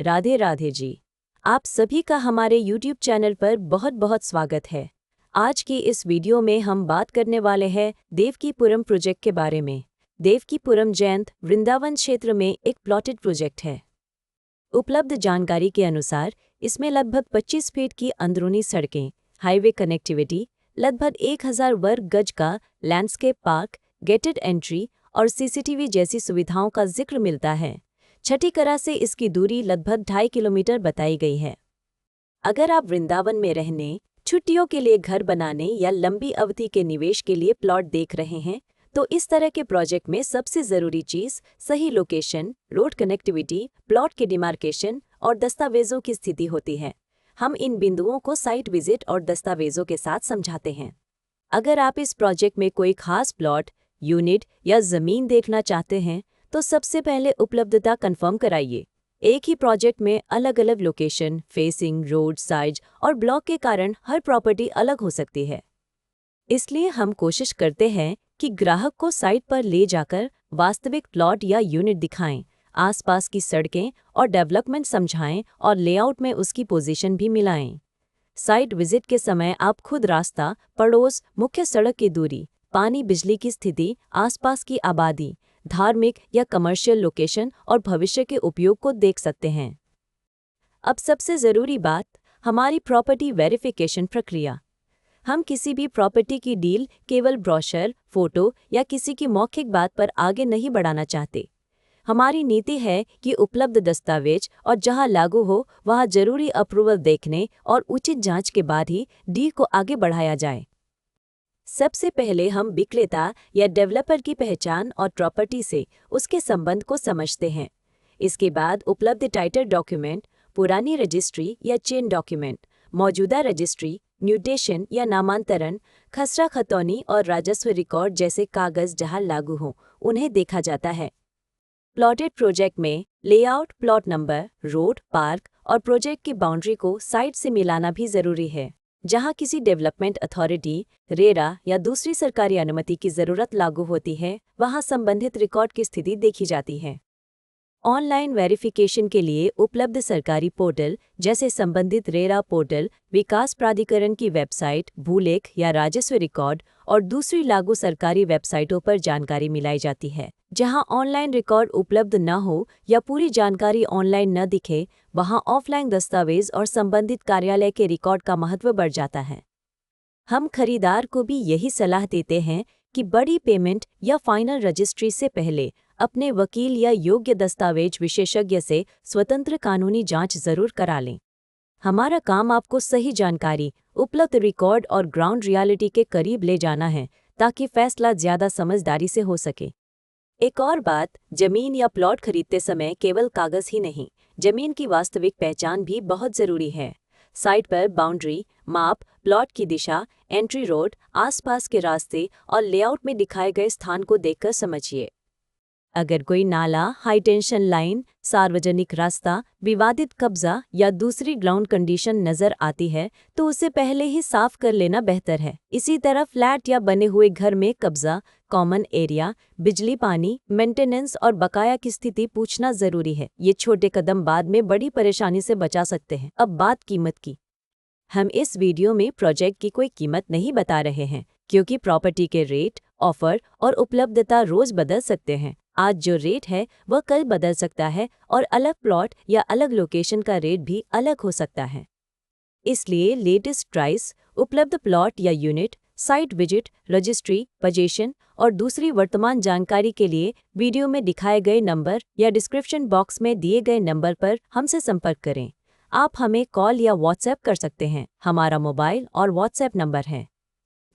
राधे राधे जी। आप सभी का हमारे YouTube चैनल पर बहुत बहुत स्वागत है। आज की इस वीडियो में हम बात करने वाले हैं देवकीपुरम प्रोजेक्ट के बारे में। देवकीपुरम जयंत वृंदावन क्षेत्र में एक प्लॉटेड प्रोजेक्ट है। उपलब्ध जानकारी के अनुसार इसमें लगभग 25 फीट की अंदरूनी सड़कें, हाईवे कनेक्टिविटी, लगभग 1000 वर्ग गज का लैंडस्केप पार्क, गेटेड एंट्री और सीसीटीवी जैसी सुविधाओं का जिक्र मिलता है। छठी कला से इसकी दूरी लगभग 2.5 किलोमीटर बताई गई है। अगर आप वृंदावन में रहने, छुट्टियों के लिए घर बनाने या लंबी अवधि के निवेश के लिए प्लॉट देख रहे हैं, तो इस तरह के प्रोजेक्ट में सबसे ज़रूरी चीज़ सही लोकेशन, रोड कनेक्टिविटी, प्लॉट के डिमार्केशन और दस्तावेजों की स्थिति होती है। हम इन बिंदुओं को साइट विजिट और दस्तावेजों के साथ समझाते हैं। अगर आप इस प्रोजेक्ट में कोई खास प्लॉट, यूनिट या ज़मीन देखना चाहते हैं, तो सबसे पहले उपलब्धता कंफर्म कराइए। एक ही प्रोजेक्ट में अलग अलग लोकेशन, फेसिंग, रोड साइज और ब्लॉक के कारण हर प्रॉपर्टी अलग हो सकती है। इसलिए हम कोशिश करते हैं कि ग्राहक को साइट पर ले जाकर वास्तविक प्लॉट या यूनिट दिखाएं, आसपास की सड़कें और डेवलपमेंट समझाएं और लेआउट में उसकी पोजीशन भी मिलाएं। साइट विजिट के समय आप खुद रास्ता, पड़ोस, मुख्य सड़क की दूरी, पानी बिजली की स्थिति, आसपास की आबादी, धार्मिक या कमर्शियल लोकेशन और भविष्य के उपयोग को देख सकते हैं। अब सबसे ज़रूरी बात, हमारी प्रॉपर्टी वेरिफिकेशन प्रक्रिया। हम किसी भी प्रॉपर्टी की डील केवल ब्रोशर, फोटो या किसी की मौखिक बात पर आगे नहीं बढ़ाना चाहते। हमारी नीति है कि उपलब्ध दस्तावेज और जहां लागू हो वहां जरूरी अप्रूवल देखने और उचित जांच के बाद ही डील को आगे बढ़ाया जाए। सबसे पहले हम विक्रेता या डेवलपर की पहचान और प्रॉपर्टी से उसके संबंध को समझते हैं। इसके बाद उपलब्ध टाइटल डॉक्यूमेंट, पुरानी रजिस्ट्री या चेन डॉक्यूमेंट, मौजूदा रजिस्ट्री, म्यूटेशन या नामांतरण, खसरा खतौनी और राजस्व रिकॉर्ड जैसे कागज जहां लागू हों, उन्हें देखा जाता है। प्लॉटेड प्रोजेक्ट में layout, plot number, road, park और प्रोजेक्ट की बाउंड्री को साइट से मिलाना भी जरूरी है। जहां किसी डेवलपमेंट अथॉरिटी, रेरा या दूसरी सरकारी अनुमति की जरूरत लागू होती है, वहां संबंधित रिकॉर्ड की स्थिति देखी जाती है। ऑनलाइन वेरिफिकेशन के लिए उपलब्ध सरकारी पोर्टल जैसे संबंधित रेरा पोर्टल, विकास प्राधिकरण की वेबसाइट, भूलेख या राजस्व रिकॉर्ड और दूसरी लागू सरकारी वेबसाइटों पर जानकारी मिलाई जाती है। जहां ऑनलाइन रिकॉर्ड उपलब्ध न हो या पूरी जानकारी ऑनलाइन न दिखे, वहां ऑफलाइन दस्तावेज और संबंधित कार्यालय के रिकॉर्ड का महत्व बढ़ जाता है। हम खरीदार को भी यही सलाह देते हैं कि बड़ी पेमेंट या फाइनल रजिस्ट्री से पहले अपने वकील या योग्य दस्तावेज विशेषज्ञ से स्वतंत्र कानूनी जांच जरूर करा लें। हमारा काम आपको सही जानकारी, उपलब्ध रिकॉर्ड और ग्राउंड रियलिटी के करीब ले जाना है, ताकि फैसला ज्यादा समझदारी से हो सके। एक और बात, जमीन या प्लॉट खरीदते समय केवल कागज ही नहीं, जमीन की वास्तविक पहचान भी बहुत जरूरी है। साइट पर बाउंड्री, माप, प्लॉट की दिशा, एंट्री रोड, आसपास के रास्ते और लेआउट में दिखाए गए स्थान को देखकर समझिए। अगर कोई नाला, हाई टेंशन लाइन, सार्वजनिक रास्ता, विवादित कब्जा या दूसरी ग्राउंड कंडीशन नजर आती है, तो उसे पहले ही साफ कर लेना बेहतर है। इसी तरह फ्लैट या बने हुए घर में कब्जा, कॉमन एरिया, बिजली, पानी, मेंटेनेंस और बकाया की स्थिति पूछना जरूरी है। ये छोटे कदम बाद में बड़ी परेशानी से बचा सकते हैं। अब बात कीमत की। हम इस वीडियो में प्रोजेक्ट की कोई कीमत नहीं बता रहे हैं, क्योंकि प्रॉपर्टी के रेट, ऑफर और उपलब्धता रोज बदल सकते हैं। आज जो रेट है वह कल बदल सकता है और अलग प्लॉट या अलग लोकेशन का रेट भी अलग हो सकता है। इसलिए लेटेस्ट प्राइस, उपलब्ध प्लॉट या unit, site visit, registry, position और दूसरी वर्तमान जानकारी के लिए वीडियो में दिखाए गए नंबर या डिस्क्रिप्शन बॉक्स में दिए गए नंबर पर हमसे संपर्क करें। आप हमें कॉल या व्हाट्सएप कर सकते हैं। हमारा मोबाइल और व्हाट्सएप नंबर है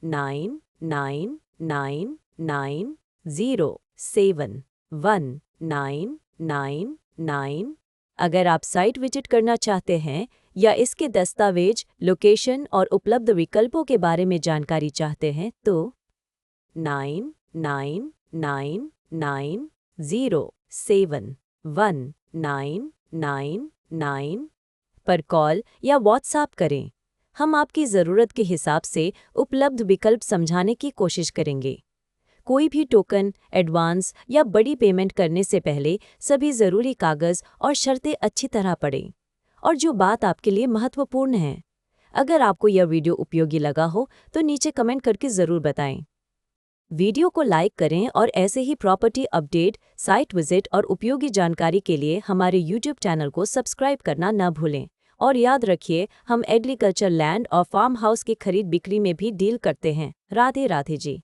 9999071999। अगर आप साइट विजिट करना चाहते हैं या इसके दस्तावेज, लोकेशन और उपलब्ध विकल्पों के बारे में जानकारी चाहते हैं, तो 9999071999 पर कॉल या व्हाट्सएप करें। हम आपकी ज़रूरत के हिसाब से उपलब्ध विकल्प समझाने की कोशिश करेंगे। कोई भी टोकन, एडवांस या बड़ी पेमेंट करने से पहले सभी ज़रूरी कागज़ और शर्तें अच्छी तरह पढ़ें। और जो बात आपके लिए महत्वपूर्ण है, अगर आपको यह वीडियो उपयोगी लगा हो तो नीचे कमेंट करके ज़रूर बताएं। वीडियो को लाइक करें और ऐसे ही प्रॉपर्टी अपडेट, साइट विजिट और उपयोगी जानकारी के लिए हमारे YouTube चैनल को सब्सक्राइब करना न भूलें। और याद रखिए, हम एग्रीकल्चर लैंड और फार्म हाउस की खरीद बिक्री में भी डील करते हैं। राधे राधे जी।